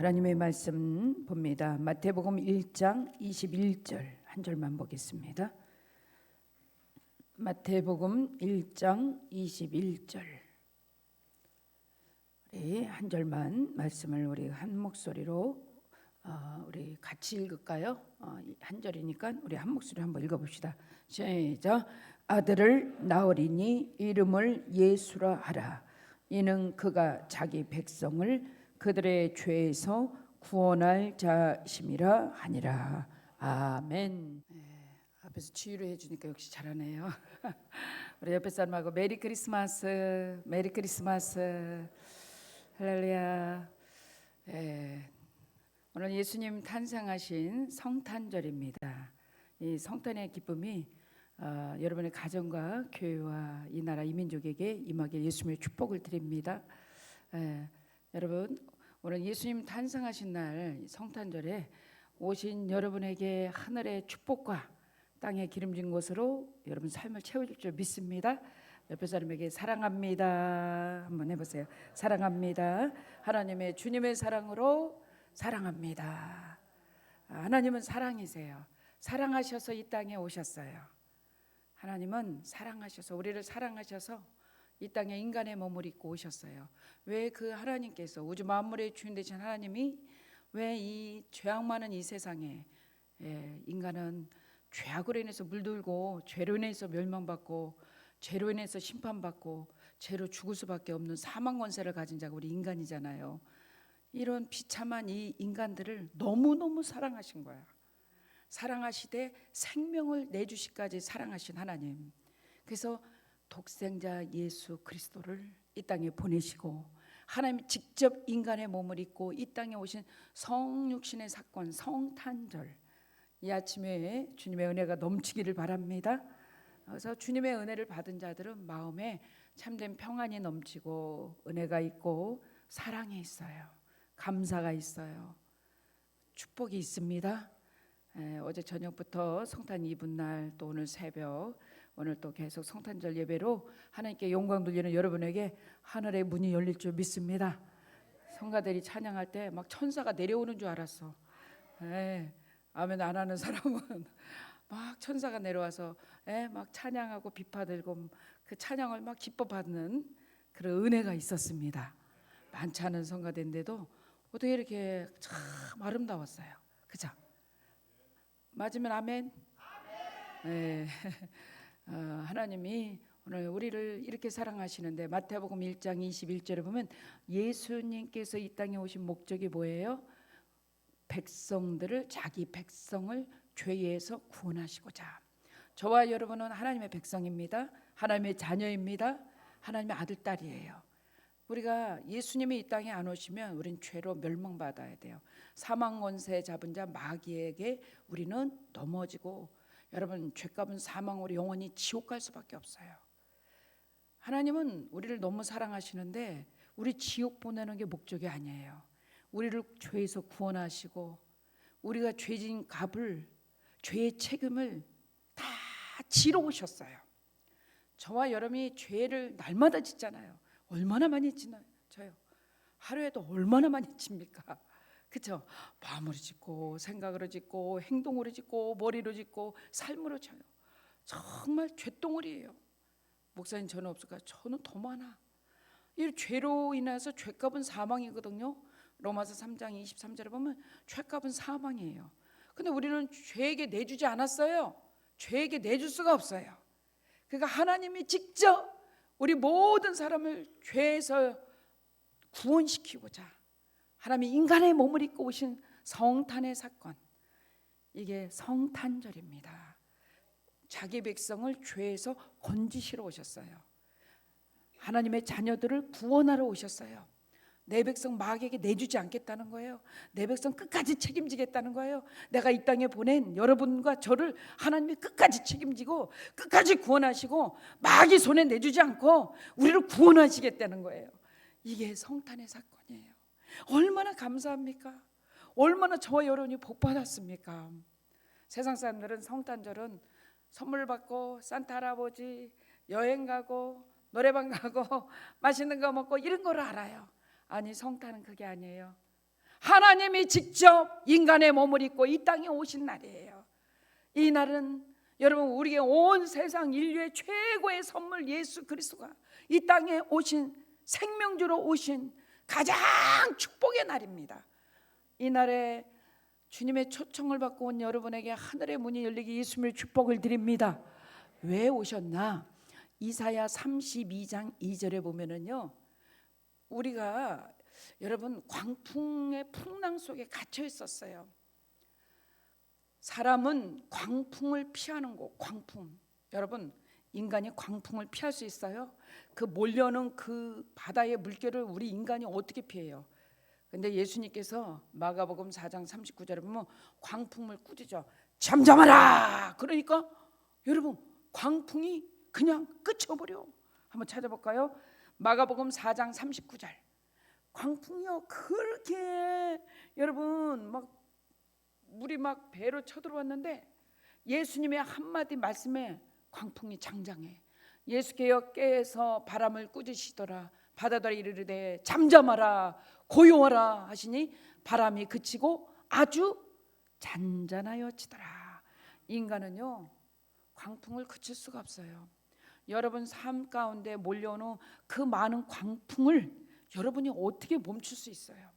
하나님의 말씀 봅니다. 마태복음 1장 21절 한 절만 보겠습니다. 마태복음 1장 21절 우리 한 절만 말씀을 우리 한 목소리로 우리 같이 읽을까요? 한 절이니까 우리 한 목소리 한번 읽어봅시다. 시작. 아들을 낳으리니 이름을 예수라 하라. 이는 그가 자기 백성을 그들의 죄에서 구원할 자심이라 하니라. 아멘. 앞에서 치유를 해주니까 역시 잘하네요. 우리 옆에 사람하고 메리 크리스마스, 메리 크리스마스, 할렐루야. 오늘 예수님 탄생하신 성탄절입니다. 이 성탄의 기쁨이 여러분의 가정과 교회와 이 나라 이 민족에게 임하길 예수님의 축복을 드립니다. 여러분, 오늘 예수님 탄생하신 날 성탄절에 오신 여러분에게 하늘의 축복과 땅의 기름진 것으로 여러분 삶을 채워줄 줄 믿습니다. 옆에 사람에게 사랑합니다 한번 해보세요. 사랑합니다. 하나님의 주님의 사랑으로 사랑합니다. 하나님은 사랑이세요. 사랑하셔서 이 땅에 오셨어요. 하나님은 사랑하셔서 우리를 사랑하셔서 이 땅에 인간의 몸을 입고 오셨어요. 왜 그 하나님께서 우주 만물의 주인 되신 하나님이 왜 이 죄악 많은 이 세상에 인간은 죄악으로 인해서 물들고 죄로 인해서 멸망받고 죄로 인해서 심판받고 죄로 죽을 수밖에 없는 사망 권세를 가진 자가 우리 인간이잖아요. 이런 비참한 이 인간들을 너무너무 사랑하신 거야. 사랑하시되 생명을 내주시까지 사랑하신 하나님. 그래서 독생자 예수 그리스도를 이 땅에 보내시고 하나님이 직접 인간의 몸을 입고 이 땅에 오신 성육신의 사건 성탄절, 이 아침에 주님의 은혜가 넘치기를 바랍니다. 그래서 주님의 은혜를 받은 자들은 마음에 참된 평안이 넘치고 은혜가 있고 사랑이 있어요. 감사가 있어요. 축복이 있습니다. 어제 저녁부터 성탄 이브날 또 오늘 새벽 오늘 또 계속 성탄절 예배로 하나님께 영광 돌리는 여러분에게 하늘의 문이 열릴 줄 믿습니다. 성가들이 찬양할 때 막 천사가 내려오는 줄 알았어. 아멘 안 하는 사람은 막 천사가 내려와서 막 찬양하고 비파들고 그 찬양을 막 기뻐 받는 그런 은혜가 있었습니다. 많지 않은 성가대인데도 어떻게 이렇게 참 아름다웠어요. 그죠? 맞으면 아멘. 네. 하나님이 오늘 우리를 이렇게 사랑하시는데 마태복음 1장 21절에 보면 예수님께서 이 땅에 오신 목적이 뭐예요? 백성들을 자기 백성을 죄에서 구원하시고자. 저와 여러분은 하나님의 백성입니다. 하나님의 자녀입니다. 하나님의 아들 딸이에요. 우리가 예수님이 이 땅에 안 오시면 우린 죄로 멸망받아야 돼요. 사망 권세 잡은 자 마귀에게 우리는 넘어지고 여러분 죄값은 사망으로 영원히 지옥 갈 수밖에 없어요. 하나님은 우리를 너무 사랑하시는데 우리 지옥 보내는 게 목적이 아니에요. 우리를 죄에서 구원하시고 우리가 죄진 값을 죄의 책임을 다 지러 오셨어요. 저와 여러분이 죄를 날마다 짓잖아요. 얼마나 많이 짓나요? 저요. 하루에도 얼마나 많이 짓니까? 그렇죠? 마음으로 짓고 생각으로 짓고 행동으로 짓고 머리로 짓고 삶으로 쳐요. 정말 죄덩어리예요. 목사님 저는 없을까요? 저는 더 많아. 이 죄로 인해서 죄값은 사망이거든요. 로마서 3장 23절에 보면 죄값은 사망이에요. 근데 우리는 죄에게 내주지 않았어요. 죄에게 내줄 수가 없어요. 그러니까 하나님이 직접 우리 모든 사람을 죄에서 구원시키고자 하나님이 인간의 몸을 입고 오신 성탄의 사건, 이게 성탄절입니다. 자기 백성을 죄에서 건지시러 오셨어요. 하나님의 자녀들을 구원하러 오셨어요. 내 백성 마귀에게 내주지 않겠다는 거예요. 내 백성 끝까지 책임지겠다는 거예요. 내가 이 땅에 보낸 여러분과 저를 하나님이 끝까지 책임지고 끝까지 구원하시고 마귀 손에 내주지 않고 우리를 구원하시겠다는 거예요. 이게 성탄의 사건이에요. 얼마나 감사합니까? 얼마나 저와 여러분이 복 받았습니까? 세상 사람들은 성탄절은 선물 받고 산타 할아버지 여행 가고 노래방 가고 맛있는 거 먹고 이런 거를 알아요. 아니 성탄은 그게 아니에요. 하나님이 직접 인간의 몸을 입고 이 땅에 오신 날이에요. 이 날은 여러분 우리의 온 세상 인류의 최고의 선물 예수 그리스도가 이 땅에 오신 생명주로 오신 가장 축복의 날입니다. 이 날에 주님의 초청을 받고 온 여러분에게 하늘의 문이 열리기 예수님의 축복을 드립니다. 왜 오셨나? 이사야 32장 2절에 보면은요, 우리가 여러분 광풍의 풍랑 속에 갇혀 있었어요. 사람은 광풍을 피하는 거, 광풍. 여러분, 인간이 광풍을 피할 수 있어요? 그 몰려오는 그 바다의 물결을 우리 인간이 어떻게 피해요? 근데 예수님께서 마가복음 4장 39절에 보면 광풍을 꾸짖어 잠잠하라. 그러니까 여러분 광풍이 그냥 끝쳐버려. 한번 찾아볼까요? 마가복음 4장 39절. 광풍이요 그렇게 여러분 막 물이 막 배로 쳐들어왔는데 예수님의 한마디 말씀에 광풍이 장장해. 예수께서 깨서 바람을 꾸짖으시더라. 바다들이 이르되 잠잠하라 고요하라 하시니 바람이 그치고 아주 잔잔하여지더라. 인간은요 광풍을 그칠 수가 없어요. 여러분 삶 가운데 몰려오는 그 많은 광풍을 여러분이 어떻게 멈출 수 있어요?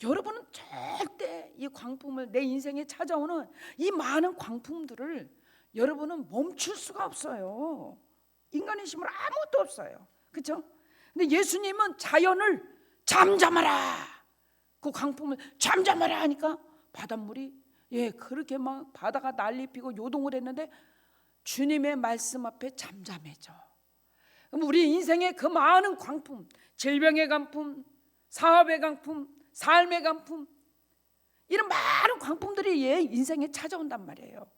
여러분은 절대 이 광풍을 내 인생에 찾아오는 이 많은 광풍들을 여러분은 멈출 수가 없어요. 인간의 힘은 아무것도 없어요. 그렇죠? 근데 예수님은 자연을 잠잠하라. 그 광풍을 잠잠하라 하니까 바닷물이 그렇게 막 바다가 난리 피고 요동을 했는데 주님의 말씀 앞에 잠잠해져. 그럼 우리 인생의 그 많은 광풍, 질병의 광풍, 사업의 광풍, 삶의 광풍, 이런 많은 광풍들이 인생에 찾아온단 말이에요.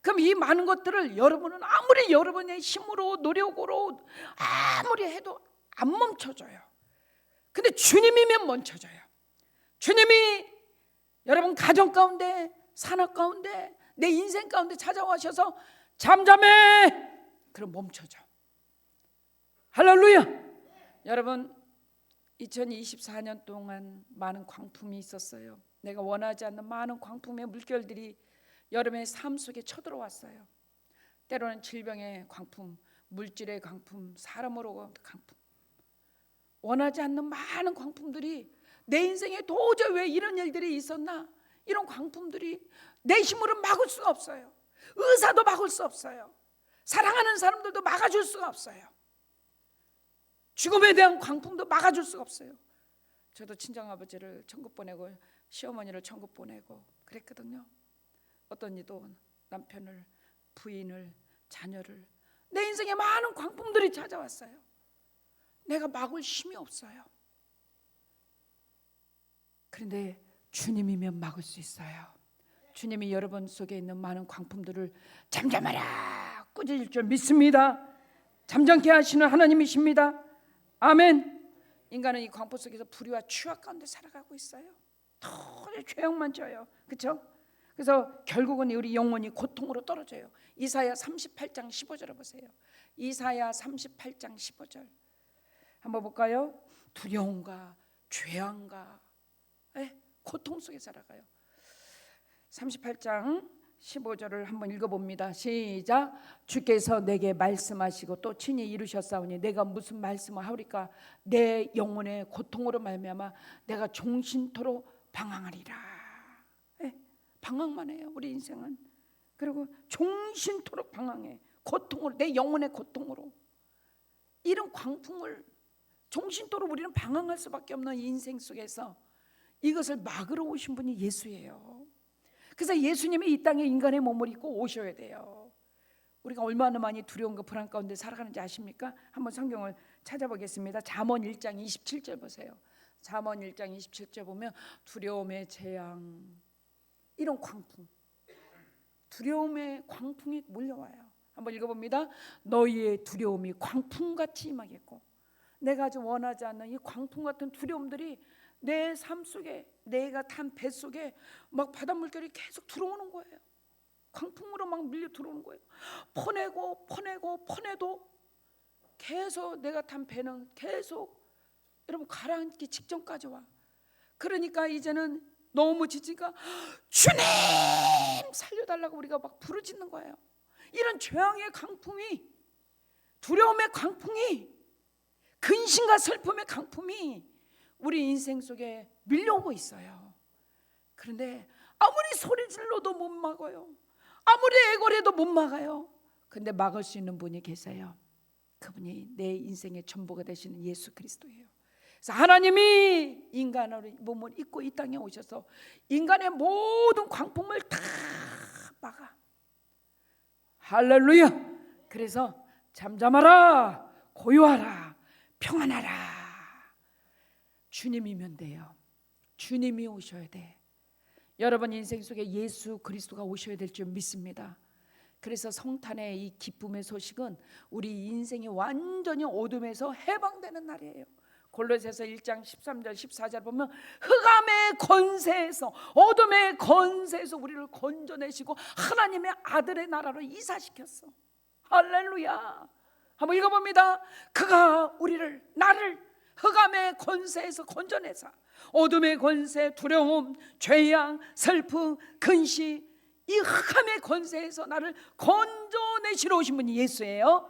그럼 이 많은 것들을 여러분은 아무리 여러분의 힘으로 노력으로 아무리 해도 안 멈춰져요. 근데 주님이면 멈춰져요. 주님이 여러분 가정 가운데, 산업 가운데, 내 인생 가운데 찾아와셔서 잠잠해. 그럼 멈춰져. 할렐루야. 여러분 2024년 동안 많은 광풍이 있었어요. 내가 원하지 않는 많은 광풍의 물결들이 여러분의 삶 속에 쳐들어왔어요. 때로는 질병의 광풍, 물질의 광풍, 사람으로 광풍, 원하지 않는 많은 광풍들이 내 인생에 도저히 왜 이런 일들이 있었나? 이런 광풍들이 내 힘으로 막을 수가 없어요. 의사도 막을 수 없어요. 사랑하는 사람들도 막아줄 수가 없어요. 죽음에 대한 광풍도 막아줄 수가 없어요. 저도 친정아버지를 천국 보내고 시어머니를 천국 보내고 그랬거든요. 어떤 이도 남편을, 부인을, 자녀를, 내 인생에 많은 광풍들이 찾아왔어요. 내가 막을 힘이 없어요. 그런데 주님이면 막을 수 있어요. 주님이 여러분 속에 있는 많은 광풍들을 잠잠하라 꾸짖을 줄 믿습니다. 잠잠케 하시는 하나님이십니다. 아멘. 인간은 이 광풍 속에서 불의와 추악 가운데 살아가고 있어요. 도저히 죄악만 져요. 그렇죠? 그래서 결국은 우리 영혼이 고통으로 떨어져요. 이사야 38장 15절을 보세요. 이사야 38장 15절 한번 볼까요? 두려움과 죄악과 고통 속에 살아가요. 38장 15절을 한번 읽어봅니다. 시작. 주께서 내게 말씀하시고 또 친히 이루셨사오니 내가 무슨 말씀을 하오리까? 내 영혼의 고통으로 말미암아 내가 종신토록 방황하리라. 방황만 해요 우리 인생은. 그리고 종신토록 방황해. 고통으로, 내 영혼의 고통으로. 이런 광풍을 종신토록 우리는 방황할 수밖에 없는 인생 속에서 이것을 막으러 오신 분이 예수예요. 그래서 예수님이 이 땅에 인간의 몸을 입고 오셔야 돼요. 우리가 얼마나 많이 두려움과 불안 가운데 살아가는지 아십니까? 한번 성경을 찾아보겠습니다. 잠언 1장 27절 보세요. 잠언 1장 27절 보면 두려움의 재앙, 이런 광풍, 두려움의 광풍이 몰려와요. 한번 읽어봅니다. 너희의 두려움이 광풍같이 임하겠고. 내가 아주 원하지 않는 이 광풍 같은 두려움들이 내 삶 속에, 내가 탄 배 속에 막 바닷물결이 계속 들어오는 거예요. 광풍으로 막 밀려 들어오는 거예요. 퍼내도 계속 내가 탄 배는 계속 여러분 가라앉기 직전까지 와. 그러니까 이제는 너무 지치니까 주님 살려달라고 우리가 막 부르짖는 거예요. 이런 죄악의 강풍이, 두려움의 강풍이, 근심과 슬픔의 강풍이 우리 인생 속에 밀려오고 있어요. 그런데 아무리 소리 질러도 못 막아요. 아무리 애걸해도 못 막아요. 근데 막을 수 있는 분이 계세요. 그분이 내 인생의 전부가 되시는 예수 그리스도예요. 그래서 하나님이 인간의 몸을 입고 이 땅에 오셔서 인간의 모든 광풍을 다 막아. 할렐루야. 그래서 잠잠하라, 고요하라, 평안하라. 주님이면 돼요. 주님이 오셔야 돼. 여러분 인생 속에 예수 그리스도가 오셔야 될 줄 믿습니다. 그래서 성탄의 이 기쁨의 소식은 우리 인생이 완전히 어둠에서 해방되는 날이에요. 골로새서 1장 13절 14절 보면 흑암의 권세에서, 어둠의 권세에서 우리를 건져내시고 하나님의 아들의 나라로 이사시켰어. 할렐루야. 한번 읽어봅니다. 그가 나를 흑암의 권세에서 건져내사 어둠의 권세, 두려움, 죄악, 슬픔, 근심, 이 흑암의 권세에서 나를 건져내시러 오신 분이 예수예요.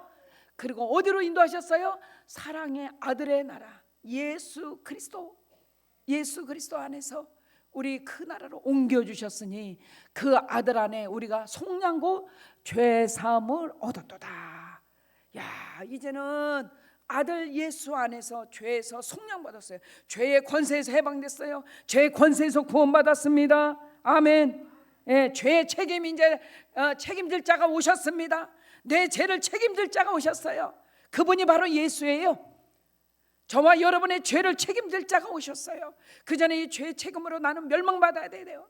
그리고 어디로 인도하셨어요? 사랑의 아들의 나라 예수 그리스도 안에서 우리 그 나라로 옮겨주셨으니 그 아들 안에 우리가 속량고 죄 사함을 얻었도다. 야, 이제는 아들 예수 안에서 죄에서 속량받았어요. 죄의 권세에서 해방됐어요. 죄의 권세에서 구원받았습니다. 아멘. 예, 죄의 책임 이제 책임질 자가 오셨습니다. 내 죄를 책임질 자가 오셨어요. 그분이 바로 예수예요. 저와 여러분의 죄를 책임질 자가 오셨어요. 그 전에 이 죄의 책임으로 나는 멸망받아야 돼요.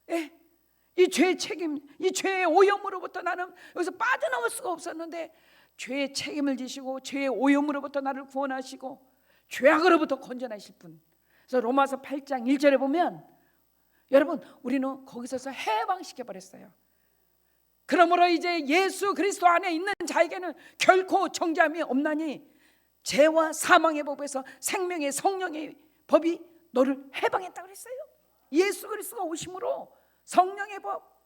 예, 이 죄의 책임, 이 죄의 오염으로부터 나는 여기서 빠져나올 수가 없었는데 죄의 책임을 지시고 죄의 오염으로부터 나를 구원하시고 죄악으로부터 건져내실 분. 그래서 로마서 8장 1절에 보면 여러분 우리는 거기서 해방시켜 버렸어요. 그러므로 이제 예수 그리스도 안에 있는 자에게는 결코 정죄함이 없나니 죄와 사망의 법에서 생명의 성령의 법이 너를 해방했다 그랬어요. 예수 그리스도가 오심으로 성령의 법,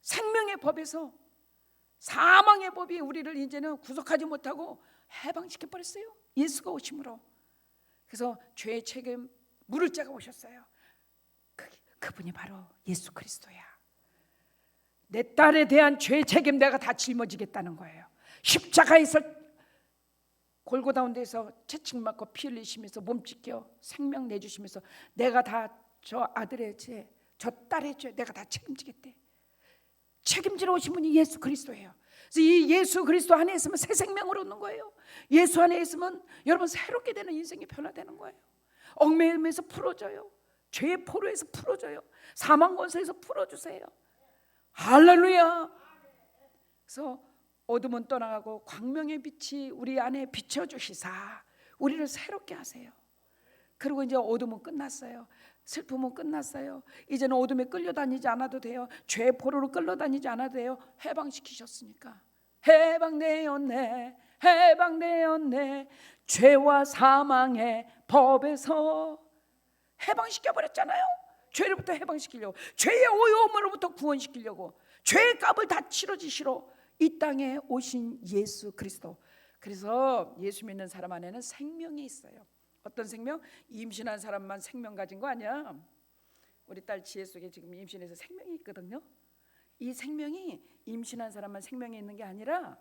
생명의 법에서 사망의 법이 우리를 이제는 구속하지 못하고 해방시켜 버렸어요. 예수가 오심으로. 그래서 죄의 책임 물을 자가 오셨어요. 그분이 바로 예수 그리스도야. 내 딸에 대한 죄의 책임 내가 다 짊어지겠다는 거예요. 십자가에서 골고다 온데서 채찍맞고 피 흘리시면서 몸 찢겨 생명 내주시면서 내가 다 저 아들의 죄, 저 딸의 죄 내가 다 책임지겠대. 책임지러 오신 분이 예수 그리스도예요. 그래서 이 예수 그리스도 안에 있으면 새 생명을 얻는 거예요. 예수 안에 있으면 여러분 새롭게 되는 인생이 변화되는 거예요. 얽매임에서 풀어져요. 죄의 포로에서 풀어져요. 사망 권세에서 풀어주세요. 할렐루야. 그래서 어둠은 떠나가고 광명의 빛이 우리 안에 비춰주시사 우리를 새롭게 하세요. 그리고 이제 어둠은 끝났어요. 슬픔은 끝났어요. 이제는 어둠에 끌려다니지 않아도 돼요. 죄의 포로로 끌려다니지 않아도 돼요. 해방시키셨으니까. 해방되었네, 해방되었네. 죄와 사망의 법에서 해방시켜버렸잖아요. 죄로부터 해방시키려고, 죄의 오염으로부터 구원시키려고, 죄의 값을 다 치러지시러 이 땅에 오신 예수 그리스도. 그래서 예수 믿는 사람 안에는 생명이 있어요. 어떤 생명? 임신한 사람만 생명 가진 거 아니야. 우리 딸 지혜 속에 지금 임신해서 생명이 있거든요. 이 생명이 임신한 사람만 생명이 있는 게 아니라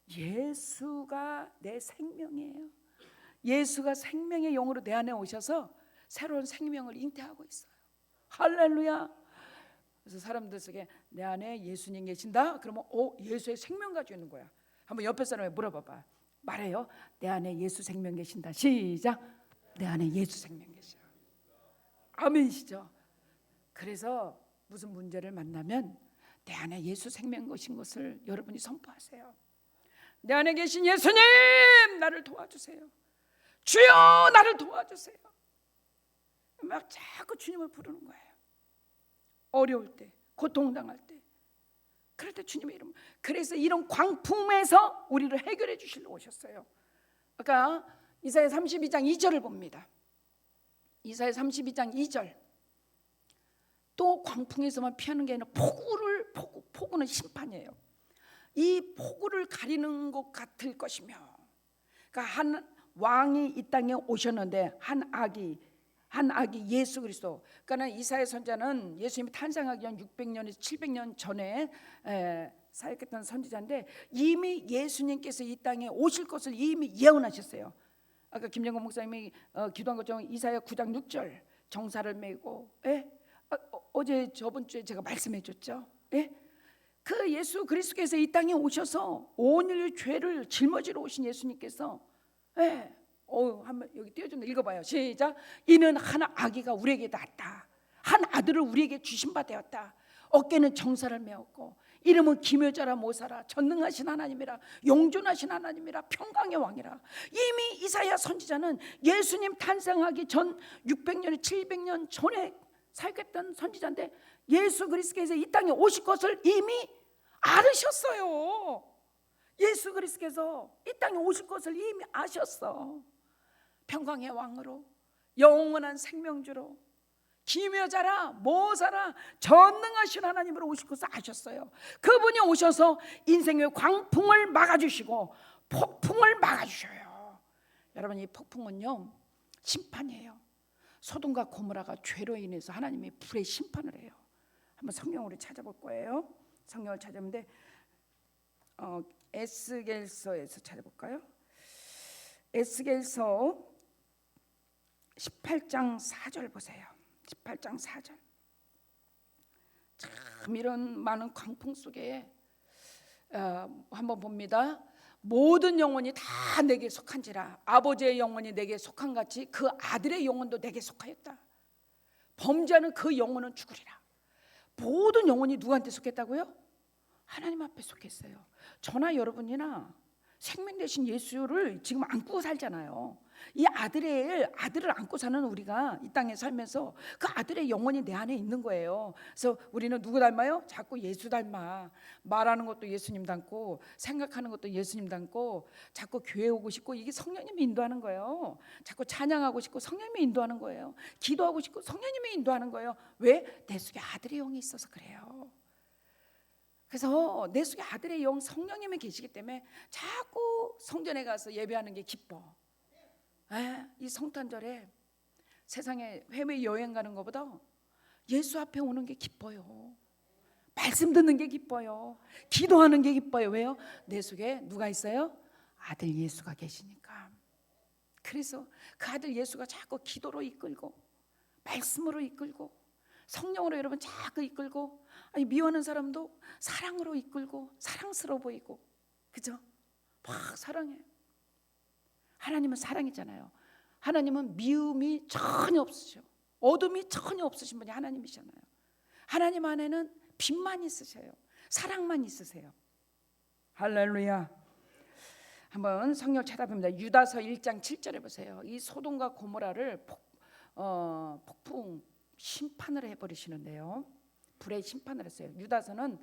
예수가 내 생명이에요. 예수가 생명의 영으로 내 안에 오셔서 새로운 생명을 잉태하고 있어요. 할렐루야. 그래서 사람들 속에 내 안에 예수님 계신다? 그러면 예수의 생명 가지고 있는 거야. 한번 옆에 사람에 물어봐봐. 말해요. 내 안에 예수 생명 계신다. 시작. 내 안에 예수 생명 계셔. 아멘이시죠. 그래서 무슨 문제를 만나면 내 안에 예수 생명 계신 것을 여러분이 선포하세요. 내 안에 계신 예수님 나를 도와주세요. 주여 나를 도와주세요. 막 자꾸 주님을 부르는 거예요. 어려울 때, 고통당할 때, 그럴 때 주님의 이름. 그래서 이런 광풍에서 우리를 해결해 주시러 오셨어요. 아까 이사야 32장 2절을 봅니다. 이사야 32장 2절. 또 광풍에서만 피하는 게 아니라 폭우는 심판이에요. 이 폭우를 가리는 것 같을 것이며, 그러니까 한 왕이 이 땅에 오셨는데 한 악이 예수 그리스도. 그러니까 이사야 선지자는 예수님이 탄생하기 전 600년에서 700년 전에 사역했던 선지자인데 이미 예수님께서 이 땅에 오실 것을 이미 예언하셨어요. 아까 김정건 목사님이 기도한 것처럼 이사야 9장 6절 정사를 메고, 어제 저번 주에 제가 말씀해 줬죠. 그 예수 그리스도께서 이 땅에 오셔서 온 인류의 죄를 짊어지러 오신 예수님께서, 한번 여기 띄워준다. 읽어봐요. 시작. 이는 한 아기가 우리에게 낳았다. 한 아들을 우리에게 주신 바 되었다. 어깨는 정사를 메었고 이름은 기묘자라 모사라 전능하신 하나님이라 용존하신 하나님이라 평강의 왕이라. 이미 이사야 선지자는 예수님 탄생하기 전 600년 700년 전에 사역했던 선지자인데 예수 그리스도께서 이 땅에 오실 것을 이미 알으셨어요. 예수 그리스도께서 이 땅에 오실 것을 이미 아셨어. 평강의 왕으로, 영원한 생명주로, 기묘자라 모사라 전능하신 하나님으로 오실 것을 아셨어요. 그분이 오셔서 인생의 광풍을 막아주시고 폭풍을 막아주셔요. 여러분, 이 폭풍은요 심판이에요. 소돔과 고모라가 죄로 인해서 하나님이 불의 심판을 해요. 한번 성경으로 찾아볼 거예요. 성경을 찾아보는데 에스겔서에서 찾아볼까요? 에스겔서 18장 4절 보세요. 18장 4절. 참 이런 많은 광풍 속에 한번 봅니다. 모든 영혼이 다 내게 속한지라 아버지의 영혼이 내게 속한 같이 그 아들의 영혼도 내게 속하였다. 범죄하는 그 영혼은 죽으리라. 모든 영혼이 누구한테 속했다고요? 하나님 앞에 속했어요. 저나 여러분이나 생명 되신 예수를 지금 안고 살잖아요. 이 아들을 안고 사는 우리가 이 땅에 살면서 그 아들의 영혼이 내 안에 있는 거예요. 그래서 우리는 누구 닮아요? 자꾸 예수 닮아. 말하는 것도 예수님 닮고 생각하는 것도 예수님 닮고 자꾸 교회 오고 싶고 이게 성령님이 인도하는 거예요. 자꾸 찬양하고 싶고 성령님이 인도하는 거예요. 기도하고 싶고 성령님이 인도하는 거예요. 왜? 내 속에 아들의 영이 있어서 그래요. 그래서 내 속에 아들의 영 성령님이 계시기 때문에 자꾸 성전에 가서 예배하는 게 기뻐. 이 성탄절에 세상에 해외 여행 가는 것보다 예수 앞에 오는 게 기뻐요. 말씀 듣는 게 기뻐요. 기도하는 게 기뻐요. 왜요? 내 속에 누가 있어요? 아들 예수가 계시니까. 그래서 그 아들 예수가 자꾸 기도로 이끌고 말씀으로 이끌고 성령으로 여러분 자꾸 이끌고, 미워하는 사람도 사랑으로 이끌고 사랑스러워 보이고, 그죠? 막 사랑해. 하나님은 사랑이잖아요. 하나님은 미움이 전혀 없으셔. 어둠이 전혀 없으신 분이 하나님이잖아요. 하나님 안에는 빛만 있으셔요. 사랑만 있으세요. 할렐루야. 한번 성경 찾아봅니다. 유다서 1장 7절에 보세요. 이 소돔과 고모라를 폭풍 심판을 해버리시는데요. 불의 심판을 했어요. 유다서는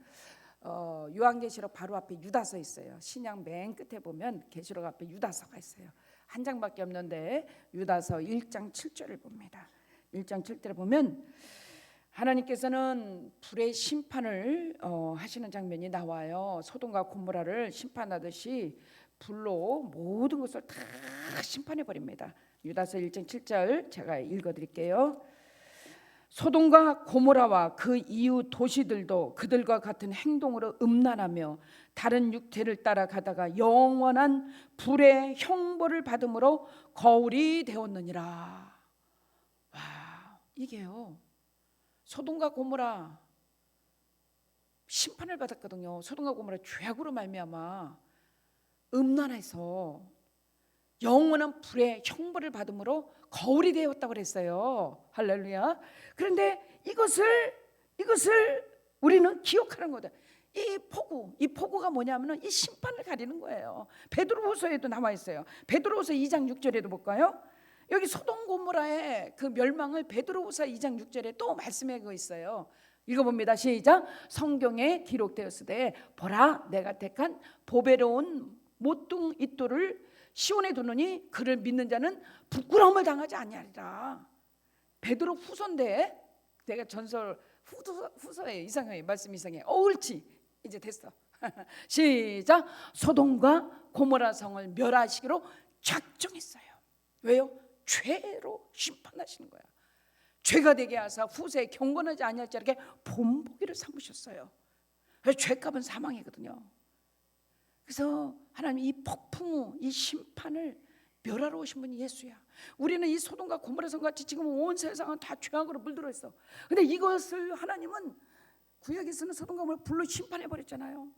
요한계시록 바로 앞에 유다서 있어요. 신약 맨 끝에 보면 계시록 앞에 유다서가 있어요. 한 장밖에 없는데 유다서 1장 7절을 봅니다. 1장 7절에 보면 하나님께서는 불의 심판을 하시는 장면이 나와요. 소돔과 고모라를 심판하듯이 불로 모든 것을 다 심판해 버립니다. 유다서 1장 7절 제가 읽어드릴게요. 소돔과 고모라와 그 이웃 도시들도 그들과 같은 행동으로 음란하며 다른 육체를 따라가다가 영원한 불의 형벌을 받음으로 거울이 되었느니라. 와, 이게요. 소돔과 고모라 심판을 받았거든요. 소돔과 고모라 죄악으로 말미암아 음란해서 영원한 불의 형벌을 받음으로 거울이 되었다고 그랬어요. 할렐루야. 그런데 이것을 우리는 기억하는 거다. 이 폭우가 뭐냐면은 이 심판을 가리는 거예요. 베드로후서에도 나와 있어요. 베드로후서 2장 6절에도 볼까요? 여기 소돔 고모라의 그 멸망을 베드로후서 2장 6절에 또 말씀하고 있어요. 읽어봅니다. 시작. 성경에 기록되었으되 보라 내가 택한 보배로운 모퉁 잇돌을 시온에 두느니 그를 믿는 자는 부끄러움을 당하지 아니하리라. 베드로 후서인데, 내가 전설 후서에 이상해, 말씀 이상해. 옳지, 이제 됐어. 시작. 소돔과 고모라 성을 멸하시기로 작정했어요. 왜요? 죄로 심판하시는 거야. 죄가 되게 하사 후세에 경건하지 아니할 자에게 본보기를 삼으셨어요. 죄값은 사망이거든요. 그래서 하나님 이 폭풍우, 이 심판을 멸하러 오신 분이 예수야. 우리는 이 소돔과 고모라 성 같이 지금 온 세상은 다 죄악으로 물들어 있어. 근데 이것을 하나님은 구약에서는 소돔과 고모라를 불로 심판해 버렸잖아요.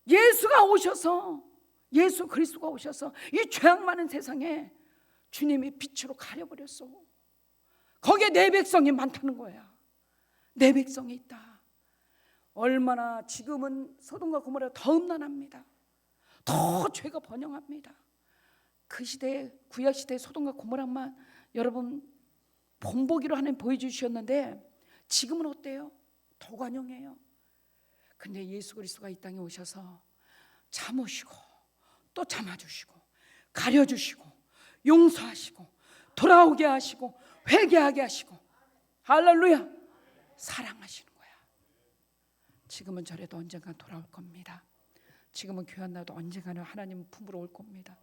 예수가 오셔서, 예수 그리스도가 오셔서 이 죄악 많은 세상에 주님이 빛으로 가려버렸어. 거기에 내 백성이 많다는 거야. 내 백성이 있다. 얼마나 지금은 소돔과 고모라가 더 음란합니다. 더 죄가 번영합니다. 그 시대에, 구약 시대에 소돔과 고모라만 여러분 본보기로 하나님 보여주셨는데 지금은 어때요? 더 관용해요. 근데 예수 그리스도가 이 땅에 오셔서 참으시고 또 참아주시고 가려주시고 용서하시고 돌아오게 하시고 회개하게 하시고, 할렐루야, 사랑하시는 거야. 지금은 저래도 언젠가 돌아올 겁니다. 지금은 교환나도 언젠가는 하나님 품으로 올 겁니다.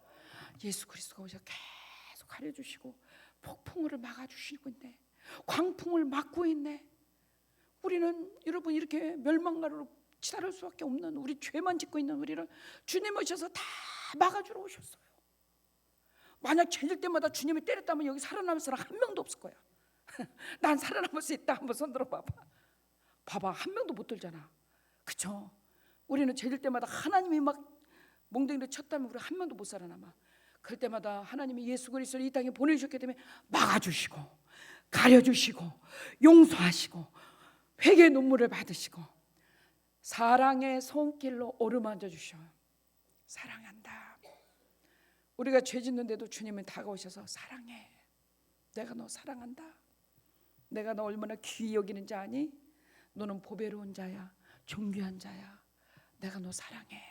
예수 그리스도가 오셔서 계속 가려주시고 폭풍우를 막아주시고 있네. 광풍을 막고 있네. 우리는 여러분 이렇게 멸망가로 치달을 수밖에 없는, 우리 죄만 짓고 있는 우리를 주님 오셔서 다 막아주러 오셨어요. 만약 죄질 때마다 주님이 때렸다면 여기 살아남을 사람 한 명도 없을 거야. 난 살아남을 수 있다. 한번 손 들어봐봐. 봐봐, 한 명도 못 들잖아. 그쵸? 우리는 죄질 때마다 하나님이 막 몽둥이를 쳤다면 우리 한 명도 못 살아남아. 그럴 때마다 하나님이 예수 그리스도를 이 땅에 보내주셨기 때문에 막아주시고 가려주시고 용서하시고 회개의 눈물을 받으시고 사랑의 손길로 어루만져 주셔. 사랑한다. 우리가 죄 짓는데도 주님은 다가오셔서 사랑해. 내가 너 사랑한다. 내가 너 얼마나 귀히 여기는 자 아니? 너는 보배로운 자야. 존귀한 자야. 내가 너 사랑해.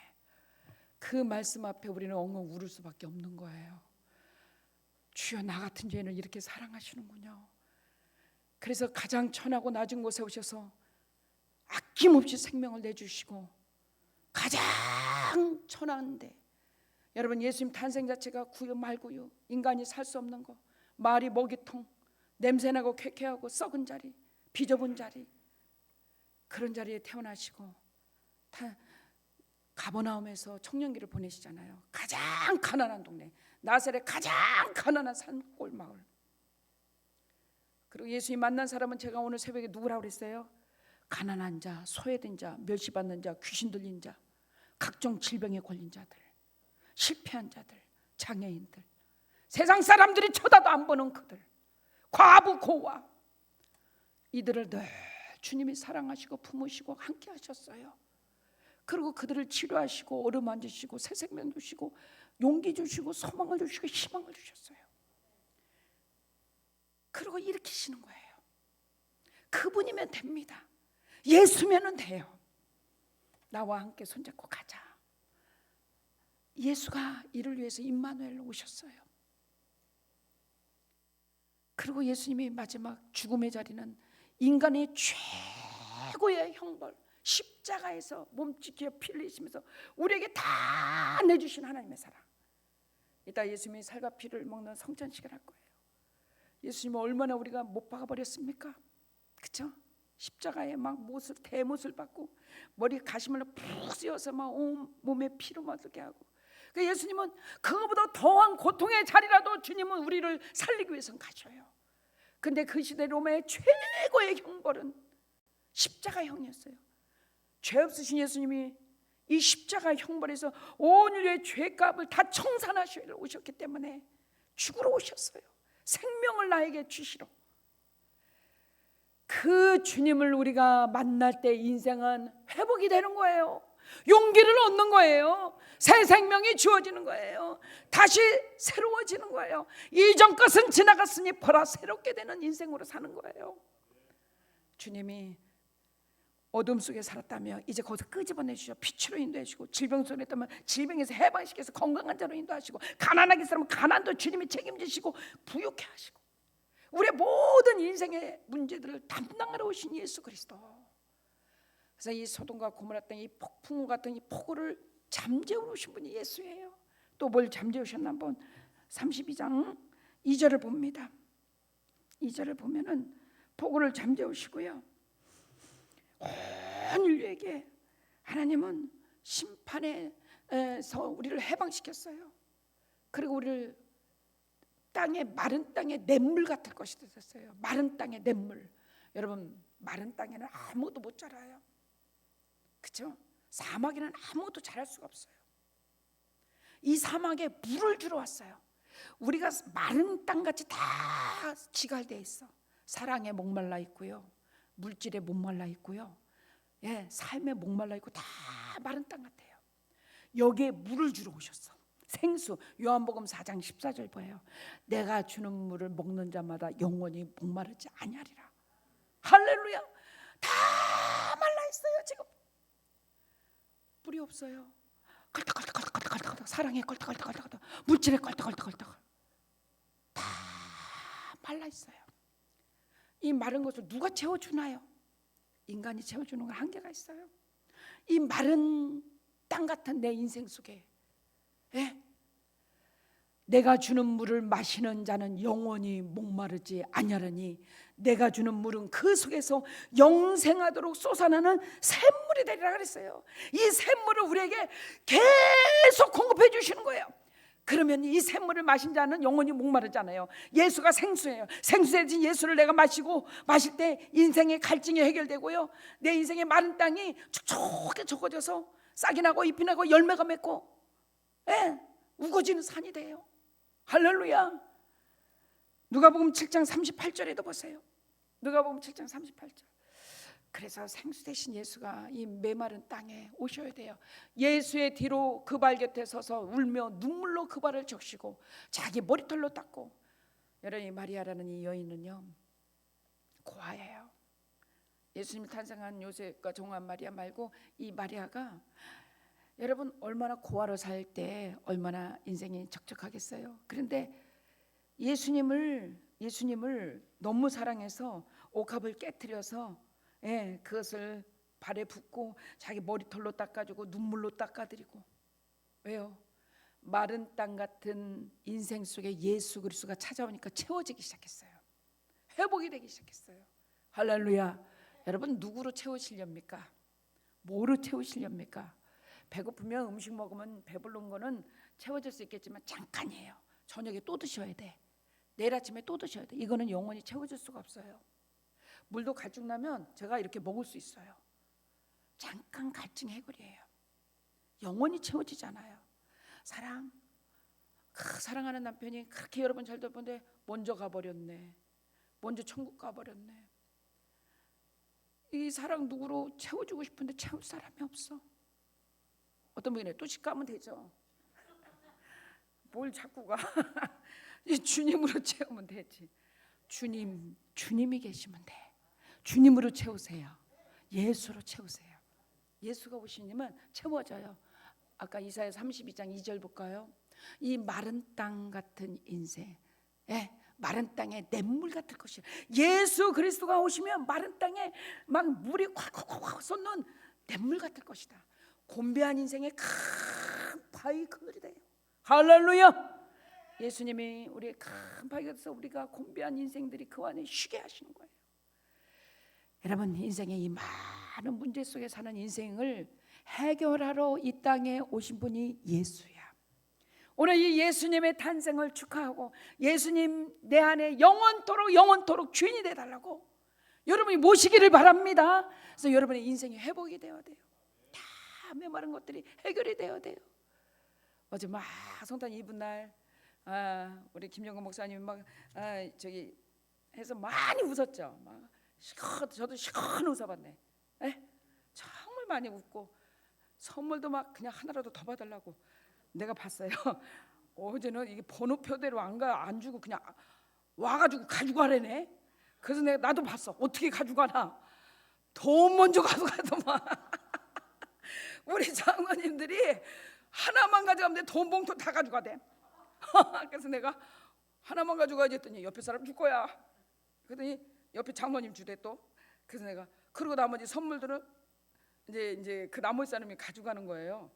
그 말씀 앞에 우리는 엉엉 울을 수밖에 없는 거예요. 주여, 나 같은 죄인을 이렇게 사랑하시는군요. 그래서 가장 천하고 낮은 곳에 오셔서 아낌없이 생명을 내주시고, 가장 천한데, 여러분 예수님 탄생 자체가 구유 말구유, 인간이 살 수 없는 거, 말이 먹이통, 냄새나고 쾌쾌하고 썩은 자리, 비좁은 자리, 그런 자리에 태어나시고 가버나움에서 청년기를 보내시잖아요. 가장 가난한 동네, 나사렛 가장 가난한 산골 마을. 그리고 예수님 만난 사람은 제가 오늘 새벽에 누구라고 그랬어요? 가난한 자, 소외된 자, 멸시받는 자, 귀신 들린 자, 각종 질병에 걸린 자들, 실패한 자들, 장애인들, 세상 사람들이 쳐다도 안 보는 그들, 과부 고아, 이들을 늘 주님이 사랑하시고 품으시고 함께 하셨어요. 그리고 그들을 치료하시고 어루만지시고 새 생명 주시고 용기 주시고 소망을 주시고 희망을 주셨어요. 그리고 일으키시는 거예요. 그분이면 됩니다. 예수면은 돼요. 나와 함께 손잡고 가자. 예수가 이를 위해서 임마누엘로 오셨어요. 그리고 예수님이 마지막 죽음의 자리는 인간의 최고의 형벌, 십자가에서 몸짓기에 피를 흘리시면서 우리에게 다 내주신 하나님의 사랑. 이따 예수님이 살과 피를 먹는 성찬식을 할 거예요. 예수님은 얼마나 우리가 못 박아버렸습니까? 그렇죠? 십자가에 막 못을 대못을 받고 머리 가시물로 푹 씌워서 막 온 몸에 피로 묻게 하고, 그 예수님은 그거보다 더한 고통의 자리라도 주님은 우리를 살리기 위해서는 가셔요. 근데 그 시대 로마의 최고의 형벌은 십자가형이었어요. 죄 없으신 예수님이 이 십자가 형벌에서 온 인류의 죄값을 다 청산하시러 오셨기 때문에 죽으러 오셨어요. 생명을 나에게 주시러. 그 주님을 우리가 만날 때 인생은 회복이 되는 거예요. 용기를 얻는 거예요. 새 생명이 주어지는 거예요. 다시 새로워지는 거예요. 이전 것은 지나갔으니 보라 새롭게 되는 인생으로 사는 거예요. 주님이 어둠 속에 살았다며 이제 거기서 끄집어내 주셔 빛으로 인도해 주시고, 질병 속에 있다면 질병에서 해방시켜서 건강한 자로 인도하시고, 가난하게 살면 가난도 주님이 책임지시고 부유케 하시고, 우리의 모든 인생의 문제들을 담당하러 오신 예수 그리스도. 그래서 이 소돔과 고모라 땅 이 폭풍우 같은 이 폭우를 잠재워 오신 분이 예수예요. 또 뭘 잠재우셨나 한번 32장 2절을 봅니다. 2절을 보면은 폭우를 잠재우시고요, 온 인류에게 하나님은 심판에서 우리를 해방시켰어요. 그리고 우리를 마른 땅의 냇물 같을 것이 됐어요. 마른 땅의 냇물. 여러분, 마른 땅에는 아무도 못 자라요. 그렇죠? 사막에는 아무도 자랄 수가 없어요. 이 사막에 물을 주러 왔어요. 우리가 마른 땅같이 다 지갈돼 있어. 사랑에 목말라 있고요, 물질에 목말라 있고요, 삶에 목말라 있고 다 마른 땅 같아요. 여기에 물을 주러 오셨어. 생수. 요한복음 4장 14절 보여요. 내가 주는 물을 먹는 자마다 영원히 목마르지 아니하리라. 할렐루야. 다 말라 있어요. 지금 물이 없어요. 껄떡껄떡 사랑에 껄떡껄떡 물질에 껄떡껄떡 다 말라 있어요. 이 마른 것을 누가 채워주나요? 인간이 채워주는 건 한계가 있어요. 이 마른 땅 같은 내 인생 속에 내가 주는 물을 마시는 자는 영원히 목마르지 아니하리니 내가 주는 물은 그 속에서 영생하도록 솟아나는 샘물이 되리라 그랬어요. 이 샘물을 우리에게 계속 공급해 주시는 거예요. 그러면 이 샘물을 마신 자는 영원히 목마르잖아요. 예수가 생수예요. 생수에 진 예수를 내가 마실 때 인생의 갈증이 해결되고요, 내 인생의 마른 땅이 촉촉하게 적어져서 싹이 나고 잎이 나고 열매가 맺고 우거지는 산이 돼요. 할렐루야. 누가복음 7장 38절에도 보세요. 누가복음 7장 38절. 그래서 생수 대신 예수가 이 메마른 땅에 오셔야 돼요. 예수의 뒤로 그 발 곁에 서서 울며 눈물로 그 발을 적시고 자기 머리털로 닦고. 여러분, 이 마리아라는 이 여인은요, 고아예요. 예수님이 탄생한 요셉과 종한 마리아 말고 이 마리아가, 여러분, 얼마나 고아로 살 때 얼마나 인생이 적적하겠어요. 그런데 예수님을 너무 사랑해서 옥합을 깨트려서 그것을 발에 붓고 자기 머리털로 닦아주고 눈물로 닦아드리고. 왜요? 마른 땅 같은 인생 속에 예수 그리스도가 찾아오니까 채워지기 시작했어요. 회복이 되기 시작했어요. 할렐루야. 여러분, 누구로 채우시렵니까? 뭐로 채우시렵니까? 배고프면 음식 먹으면 배부른 거는 채워질 수 있겠지만 잠깐이에요. 저녁에 또 드셔야 돼. 내일 아침에 또 드셔야 돼. 이거는 영원히 채워질 수가 없어요. 물도 갈증 나면 제가 이렇게 먹을 수 있어요. 잠깐 갈증 해결이에요. 영원히 채워지잖아요. 사랑하는 남편이 그렇게 여러분 잘 돌보는데 먼저 가버렸네. 먼저 천국 가버렸네. 이 사랑 누구로 채워주고 싶은데 채울 사람이 없어. 어떤 분이 또 집 가면 되죠. 뭘 자꾸 가. 주님으로 채우면 되지. 주님이 계시면 돼. 주님으로 채우세요. 예수로 채우세요. 예수가 오시면 채워져요. 아까 이사야 32장 2절 볼까요? 이 마른 땅 같은 인생, 마른 땅에 냇물 같을 것이요. 예수 그리스도가 오시면 마른 땅에 막 물이 콱콱콱 쏟는 냇물 같을 것이다. 곤배한 인생의 큰 바위 그늘이 돼요. 할렐루야. 예수님이 우리의 큰 바위가 돼서 우리가 곤배한 인생들이 그 안에 쉬게 하시는 거예요. 여러분, 인생의 이 많은 문제 속에 사는 인생을 해결하러 이 땅에 오신 분이 예수야. 오늘 이 예수님의 탄생을 축하하고 예수님 내 안에 영원토록 주인이 되달라고 여러분이 모시기를 바랍니다. 그래서 여러분의 인생이 회복이 되어야 돼요. 다 메마른 것들이 해결이 되어야 돼요. 어제 막 성탄 이브날 우리 김영건 목사님이 막 저기 해서 많이 웃었죠. 막 저도 시원 웃어봤네. 정말 많이 웃고 선물도 막 그냥 하나라도 더 받으려고 내가 봤어요. 어제는 이게 번호표대로 안 주고 그냥 와가지고 가지고 가래네. 그래서 나도 봤어. 어떻게 가져가나. 돈 먼저 가져가더만. 우리 장로님들이 하나만 가져가면 돈 봉투 다 가져가대. 그래서 내가 하나만 가져가야지 했더니 옆에 사람 줄 거야. 그랬더니 옆에 장모님 주대 또. 그래서 내가 그리고 나머지 선물들은 이제 그 나머지 사람이 가져가는 거예요.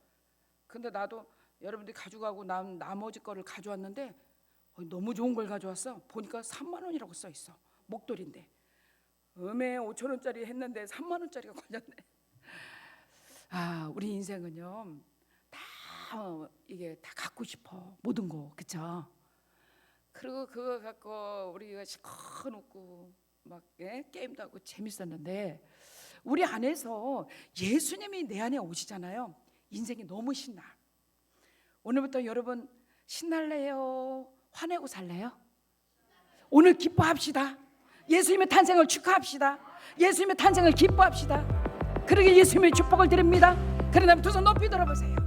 근데 나도 여러분들이 가져가고 난 나머지 거를 가져왔는데 너무 좋은 걸 가져왔어. 보니까 3만 원이라고 써 있어. 목도리인데. 5천 원짜리 했는데 3만 원짜리가 걸렸네. 아, 우리 인생은요 다 이게 다 갖고 싶어, 모든 거, 그쵸? 그리고 그거 갖고 우리가 실컷 웃고 막 게임도 하고 재밌었는데 우리 안에서 예수님이 내 안에 오시잖아요. 인생이 너무 신나. 오늘부터 여러분 신날래요? 화내고 살래요? 오늘 기뻐합시다. 예수님의 탄생을 축하합시다. 예수님의 탄생을 기뻐합시다. 그러게 예수님의 축복을 드립니다. 그러나 두 손 높이 들어보세요.